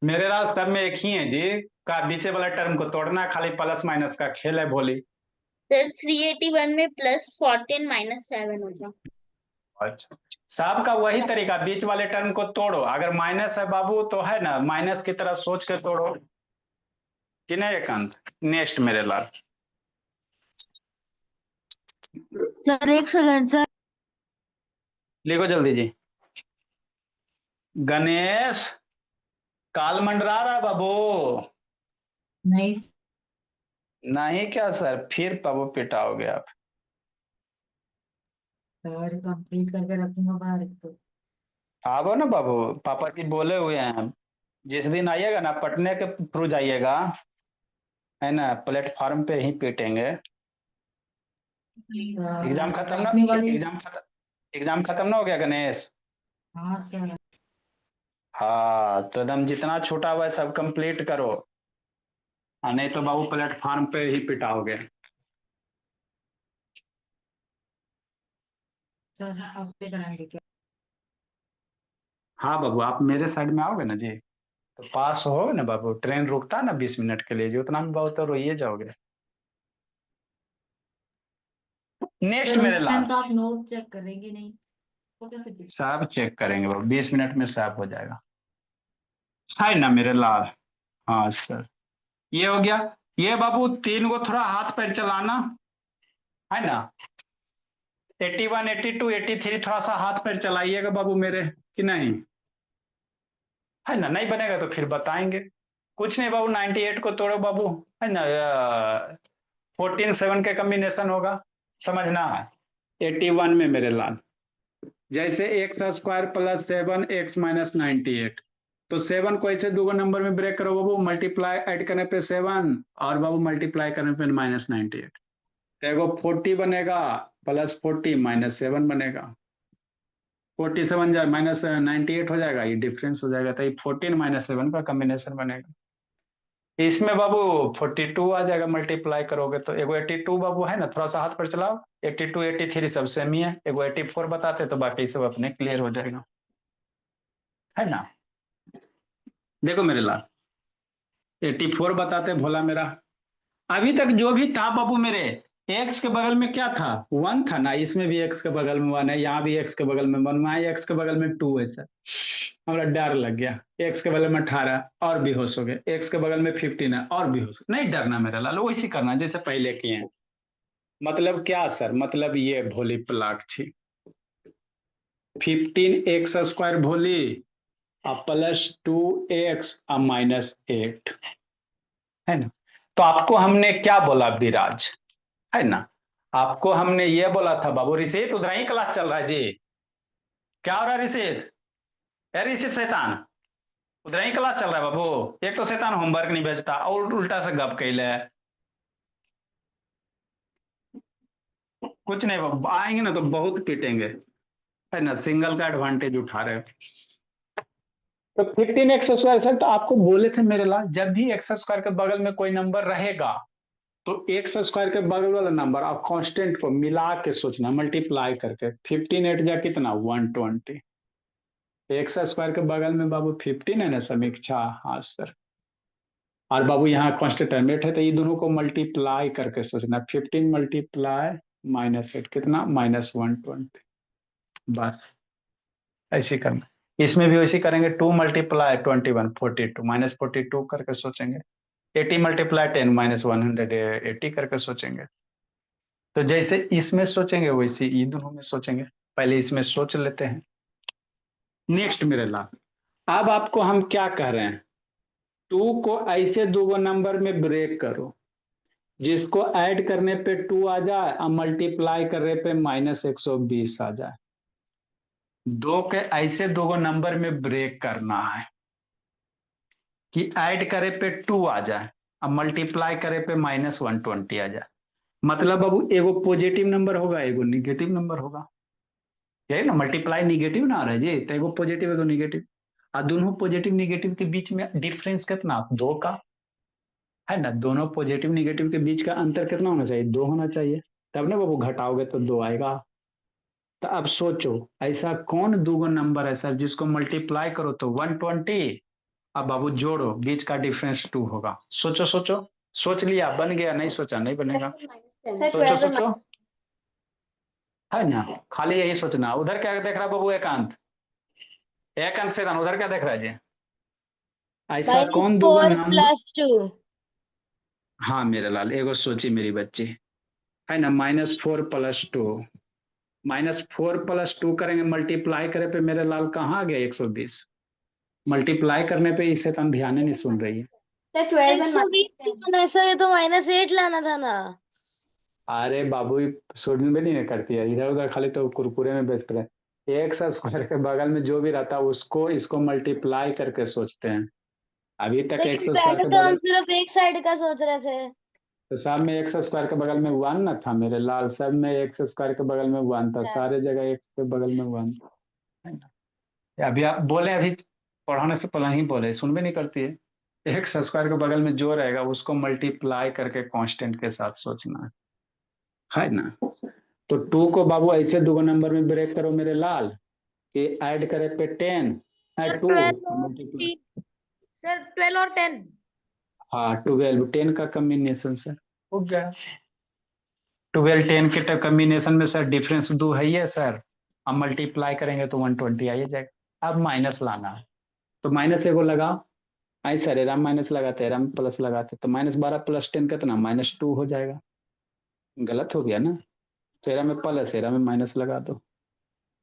मेरे राज सब में एक ही है जी। का बीचे वाला टर्म को तोड़ना, खाली प्लस माइनस का खेल है भोली। सर 381 में +14 -7 होगा। अच्छा, साहब का वही तरीका, बीच वाले टर्म को तोड़ो, अगर माइनस है बाबू तो है ना, माइनस की तरह सोच के तोड़ो कि नहीं एकांत। नेक्स्ट मेरे लाल। सर एक सेकंड सर। लिखो जल्दी जी। गणेश, काल मंडरा रहा बाबू। नहीं नहीं क्या सर, फिर बाबू पिटाओगे आप। सर, कंप्लीट करके रखूंगा बाहर तो। आओ ना बाबू, पापा जी बोले हुए हैं, जिस दिन आइएगा ना पटने के थ्रू जाइएगा, है ना, प्लेटफॉर्म पे ही पीटेंगे। एग्जाम खत्म ना, अपनी वाली। एग्जाम खत्म ना हो गया गणेश। हाँ सर। हाँ तो एकदम जितना छूटा हुआ है सब कंप्लीट करो, और नहीं तो बाबू प्लेटफॉर्म पे ही पिटाओगे। सर आप पे कराएंगे क्या? हाँ बाबू, आप मेरे साइड में आओगे ना जी तो पास हो ना बाबू। ट्रेन रुकता है ना 20 मिनट के लिए जी, उतना में बाबू तो रोइए जाओगे। नेक्स्ट सर मेरे उस टाइम लाल। तो आप नोट चेक करेंगे नहीं, तो कैसे फिर? सब चेक करेंगे बाबू, 20 मिनट में सब हो जाएगा, है ना मेरे लाल। हाँ सर, ये हो गया। ये बाबू तीन को थोड़ा हाथ पैर चलाना, है ना। 81, 82, 83 थोड़ा सा हाथ पैर चलाइएगा बाबू मेरे, कि नहीं, है ना। नहीं बनेगा तो फिर बताएंगे। कुछ नहीं बाबू, 98 को तोड़ो बाबू, है ना। 14 7 के कॉम्बिनेशन होगा, समझना है। 81 में मेरे लाल, जैसे एक्स स्क्वायर प्लस 7x-98, तो 7 को ऐसे दो नंबर में ब्रेक करो बाबू, मल्टीप्लाई ऐड करने पे 7, और बाबू मल्टीप्लाई करने पे -98, तो एगो 40 बनेगा, +40 -7 बनेगा। 47 जाए -98 हो जाएगा, ये डिफरेंस हो जाएगा, तो ये 14 -7 का कॉम्बिनेशन बनेगा। इसमें बाबू 42 आ जाएगा, मल्टीप्लाई करोगे तो। एगो 82 बाबू है ना, थोड़ा सा हाथ पर चलाओ। 82 83 सब सेम ही है, एगो 84 बताते तो बाकी सब अपने क्लियर हो जाएगा, है ना। देखो मेरे लाल, 84 बताते भोला मेरा। अभी तक जो भी था बाबू मेरे, एक्स के बगल में क्या था, 1 था ना, इसमें भी एक्स के बगल में 1 है, यहाँ भी एक्स के बगल में 1, वहां एक्स के बगल में 2 है सर। हमारा डर लग गया, एक्स के बगल में 18 और बेहोश हो गए, एक्स के बगल में 15 है और बेहोश। नहीं डरना मेरा लाल, वैसे करना जैसे पहले किए हैं। मतलब क्या सर, मतलब ये भोली प्लाक थी। 15x² भोली, +2x -8, है ना। तो आपको हमने क्या बोला विराज, है ना। आपको हमने ये बोला था बाबू, ऋषित उधर ही क्लास चल रहा है जी। क्या हो रहा है ऋषित? ऋषित शैतान, उधर ही क्लास चल रहा है बाबू। एक तो शैतान होमवर्क नहीं भेजता और उल्टा से गप कैले। कुछ नहीं बाबू, आएंगे ना तो बहुत पीटेंगे, है ना, सिंगल का एडवांटेज उठा रहे हो। तो 15x² सर, तो आपको बोले थे मेरे लाल, जब भी x² के बगल में कोई नंबर रहेगा तो x² के बगल वाला नंबर और कांस्टेंट को मिला के सोचना, मल्टीप्लाई करके। 15 8 जा कितना, 120। x² के बगल में बाबू 15 है ना समीक्षा, हाँ सर। और बाबू यहाँ कांस्टेंट है, तो ये दोनों को मल्टीप्लाई करके सोचना। 15 मल्टीप्लाई -8 कितना, -120। बस ऐसे करना। इसमें भी वैसे करेंगे, 2 मल्टीप्लाई 21 42 -42 करके सोचेंगे। 80 मल्टीप्लाई 10 -180 करके सोचेंगे। तो जैसे इसमें सोचेंगे वैसे ये दोनों में सोचेंगे। पहले इसमें सोच लेते हैं। नेक्स्ट मेरे लाल, अब आपको हम क्या कह रहे हैं, 2 को ऐसे दो नंबर में ब्रेक करो जिसको ऐड करने पे 2 आ जाए और मल्टीप्लाई करने पे -120 आ जाए। 2 के ऐसे दो नंबर में ब्रेक करना है कि ऐड करे पे 2 आ जाए और मल्टीप्लाई करे पे -120 आ जाए। मतलब अब एगो पॉजिटिव नंबर होगा, एगो निगेटिव नंबर होगा, यही ना। मल्टीप्लाई निगेटिव ना आ रहा है जी, तो एगो पॉजिटिव एगो निगेटिव, और दोनों पॉजिटिव निगेटिव के बीच में डिफरेंस कितना, 2 का, है ना। दोनों पॉजिटिव निगेटिव के बीच का अंतर कितना होना चाहिए, 2 होना चाहिए, तब ना बाबू घटाओगे तो 2 आएगा। तो अब सोचो ऐसा कौन दूगो नंबर है सर जिसको मल्टीप्लाई करो तो 120, अब बाबू जोड़ो बीच का डिफरेंस 2 होगा। सोचो सोचो, सोच लिया, बन गया? नहीं सोचा, नहीं बनेगा। सर सोचो 12 सोचो, है ना, खाली यही सोचना। उधर क्या देख रहा है बाबू? एकांत, एकांत से उधर क्या देख रहा है जी? ऐसा कौन दूगो -4 नंबर? + 2। हाँ मेरे लाल, एगो सोची मेरी बच्ची, है ना, -4 + 2, -4 + 2 करेंगे, मल्टीप्लाई करे पे मेरे लाल कहाँ आ गया 120? मल्टीप्लाई करने पे इसे तो हम ध्यान ही नहीं सुन रही है। सर 12 and 120 ऐसा है तो -8 लाना था ना। अरे बाबू सुन में नहीं करती है, इधर उधर खाली तो कुरकुरे में बेच रहे। एक सा स्क्वायर के बगल में जो भी रहता है उसको इसको मल्टीप्लाई करके सोचते हैं। अभी तक एक लेकिन सौ स्क्वायर पहले के तो हम बगल, सिर्फ एक साइड का सोच रहे थे। तो सब में एक सौ स्क्वायर के बगल में 1 ना था मेरे लाल, सब में एक सौ स्क्वायर के बगल में 1 था, सारे जगह एक के बगल में 1, है ना। अभी आप बोले, अभी पढ़ाने से पहले ही बोले, सुन भी नहीं करती है। एक सौ स्क्वायर के बगल में जो रहेगा उसको मल्टीप्लाई करके कांस्टेंट के साथ सोचना है ना। तो 2 को बाबू ऐसे दो नंबर में ब्रेक करो मेरे लाल कि ऐड करे पे 10 है 2 मल्टीप्लाई। सर 12 और 10। हाँ 12 10 का कॉम्बिनेशन सर हो गया। 12 10 के कॉम्बिनेशन में सर डिफरेंस 2 है ही है सर। अब मल्टीप्लाई करेंगे तो 120 आ ही जाएगा। अब माइनस लाना है तो माइनस एगो लगाओ। आई सर एराम माइनस लगाते एराम प्लस लगाते, तो -12 + 10 कितना -2 हो जाएगा। गलत हो गया ना, तो एरा में प्लस एरा में माइनस लगा दो।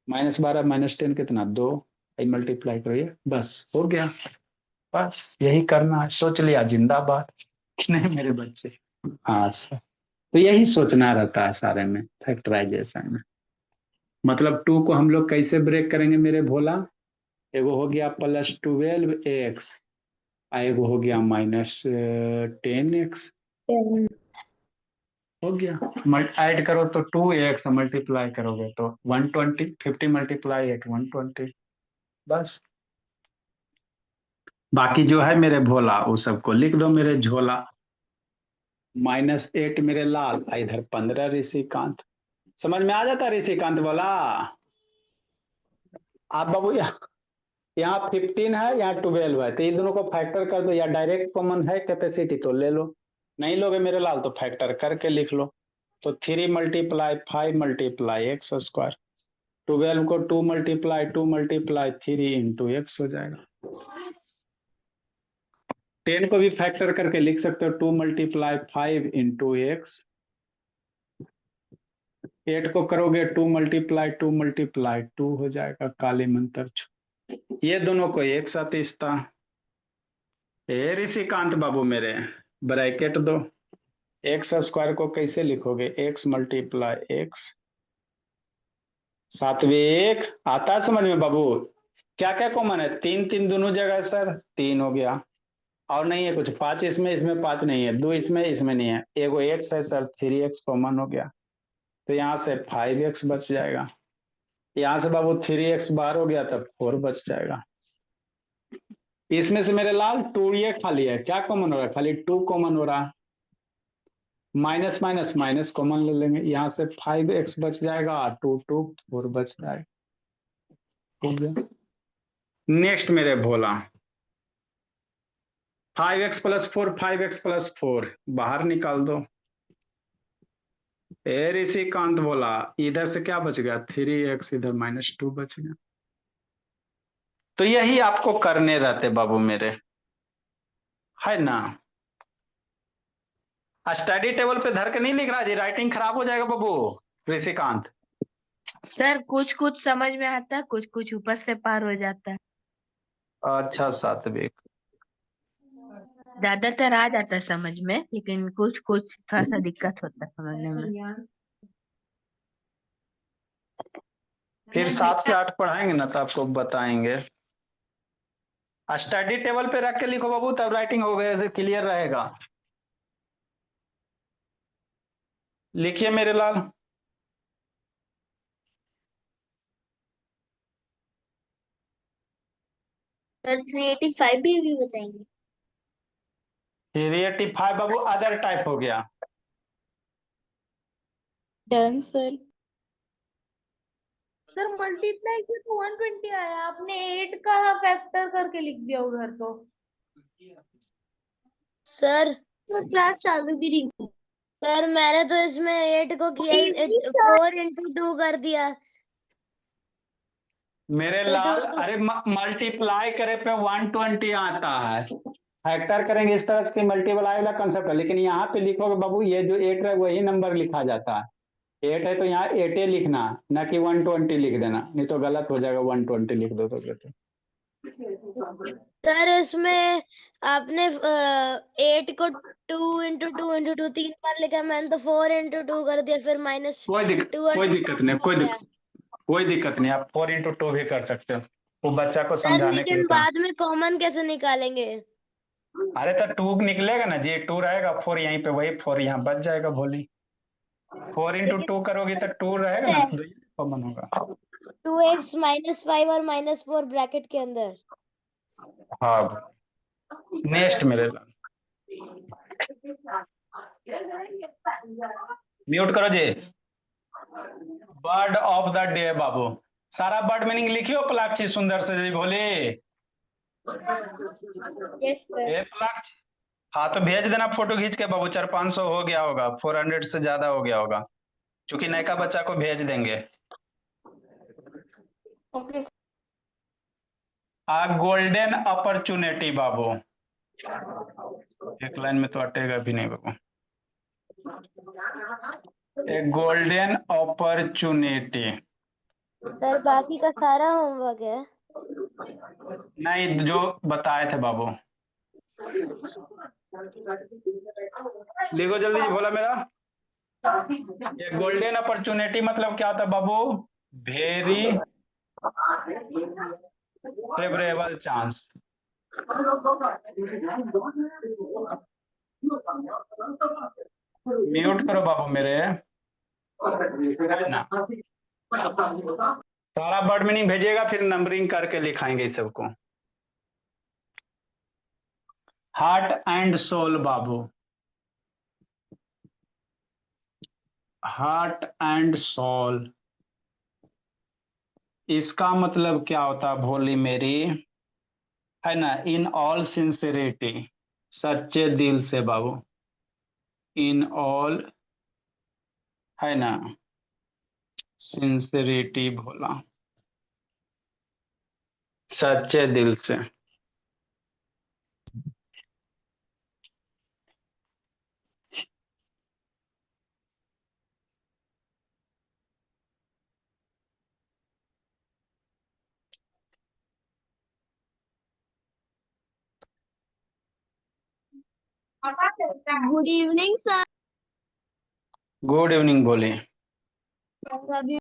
-12 -10 कितना 2, मल्टीप्लाई करिए, बस हो गया। बस यही करना है, सोच लिया, जिंदाबाद। नहीं मेरे बच्चे, हाँ सर, तो यही सोचना रहता है सारे में फैक्टराइजेशन में। मतलब 2 को हम लोग कैसे ब्रेक करेंगे मेरे भोला? एगो हो गया +12x, एगो हो गया -10x, हो गया। ऐड करो तो 2x, मल्टीप्लाई करोगे तो 120, 50 × 8 120, बस। बाकी जो है मेरे भोला वो सबको लिख दो मेरे झोला। -8 मेरे लाल, इधर 15 ऋषिकांत। समझ में आ जाता ऋषिकांत बोला? आप बाबू यहाँ 15 है, यहाँ 12 है, तो इन दोनों को फैक्टर कर दो, या डायरेक्ट कॉमन है कैपेसिटी तो ले लो, नहीं लोगे मेरे लाल तो फैक्टर करके लिख लो। तो 3 × 5 × x², 12 को 2 × 3 × x हो जाएगा। 10 को भी फैक्टर करके लिख सकते हो, 2 × 5 × x। 8 को करोगे 2 × 2 हो जाएगा, काली मंत्र। ये दोनों को एक साथ रिश्ता। ए ऋषिकांत बाबू मेरे, ब्रैकेट दो। x² को कैसे लिखोगे? x × x, सातवें एक आता है समझ में बाबू? क्या क्या कॉमन है? 3 3 दोनों जगह सर, 3 हो गया, और नहीं है कुछ। 5 इसमें 5 नहीं है, 2 इसमें नहीं है, एगो x है सर, 3x कॉमन हो गया, तो यहाँ से 5x बच जाएगा। यहाँ से बाबू 3x बाहर हो गया, तब 4 बच जाएगा। इसमें से मेरे लाल 2 ये खाली है, क्या कॉमन हो रहा है? खाली 2 कॉमन हो रहा है। माइनस माइनस माइनस कॉमन ले लेंगे, यहाँ से 5x बच जाएगा, 2 2 4 बच जाएगा, हो गया। नेक्स्ट मेरे भोला, 5x + 4 5x + 4 बाहर निकाल दो। ए ऋषिकांत बोला, इधर से क्या बच गया? 3x, इधर -2 बच गया। तो यही आपको करने रहते बाबू मेरे, है ना। स्टडी टेबल पे धर के नहीं लिख रहा जी, राइटिंग खराब हो जाएगा बाबू ऋषिकांत। सर कुछ कुछ समझ में आता है, कुछ कुछ ऊपर से पार हो जाता है। अच्छा सात्विक, ज्यादातर आ जाता है समझ में, लेकिन कुछ कुछ थोड़ा सा दिक्कत होता है समझने में। फिर 7 से 8 पढ़ाएंगे ना तो आपको बताएंगे। स्टडी टेबल पे रख के लिखो बाबू, तब राइटिंग हो गया, क्लियर रहेगा। लिखिए मेरे लाल। सर 385 भी बताएंगे। 385 बाबू अदर टाइप हो गया। Done sir. सर मल्टीप्लाई किया तो 120 आया, आपने 8 का फैक्टर करके लिख दिया उधर तो। सर क्लास चालू भी नहीं। सर मैंने तो इसमें 8 को किया ही 4 इंटू 2 कर दिया। मेरे तो लाल, 2 अरे मल्टीप्लाई करे पे 120 आता है। फैक्टर करेंगे इस तरह से मल्टीप्लाई वाला कंसेप्ट है, लेकिन यहाँ पे लिखोगे बाबू ये जो 8 है वही नंबर लिखा जाता है। 8 है तो यहाँ 8 ही लिखना, ना कि 120 लिख देना, नहीं तो गलत हो जाएगा 120 लिख दो तो। सर इसमें आपने 8 को 2 इंटू 2 इंटू 2 3 बार लिखा, मैंने तो 4 इंटू 2 कर दिया, फिर माइनस कोई दिक्कत नहीं, कोई दिक्कत नहीं, आप 4 इंटू 2 भी कर सकते हो, वो बच्चा को सर समझाने के लेकिन लिए कहा। बाद में कॉमन कैसे निकालेंगे? अरे तो 2 निकलेगा ना जी, 2 रहेगा, 4 यहीं पे, वही 4 यहाँ बच जाएगा भोली। 4 इंटू 2 करोगे तो 2 रहेगा ना, तो कॉमन होगा। 2x -5 और -4 ब्रैकेट के अंदर। हाँ, नेक्स्ट मेरे म्यूट करो जी। बर्ड ऑफ द डे बाबू, सारा बर्ड मीनिंग लिखियो पलाक्षी सुंदर से जी भोले। Yes sir. ए पलाक्षी, हाँ तो भेज देना फोटो खींच के बाबू, 400-500 हो गया होगा, 400 से ज्यादा हो गया होगा, क्योंकि नयका बच्चा को भेज देंगे। ओके आ गोल्डन अपॉर्चुनिटी बाबू, एक लाइन में तो अटेगा भी नहीं बाबू। ए गोल्डन अपॉर्चुनिटी, सर बाकी का सारा होमवर्क है। नहीं जो बताए थे बाबू, लिखो जल्दी बोला मेरा। ये गोल्डन अपॉर्चुनिटी मतलब क्या होता है बाबू? Very favourable chance. म्यूट करो बाबू मेरे, है ना? सारा वर्ड मीनिंग भेजिएगा, फिर नंबरिंग करके लिखाएंगे इस सबको। हार्ट एंड सोल बाबू, हार्ट एंड सोल, इसका मतलब क्या होता है भोली मेरी, है ना? इन ऑल सिंसियरिटी, सच्चे दिल से बाबू, इन ऑल, है ना, सिंसियरिटी भोला, सच्चे दिल से। Good evening sir. Good evening भोली। अभी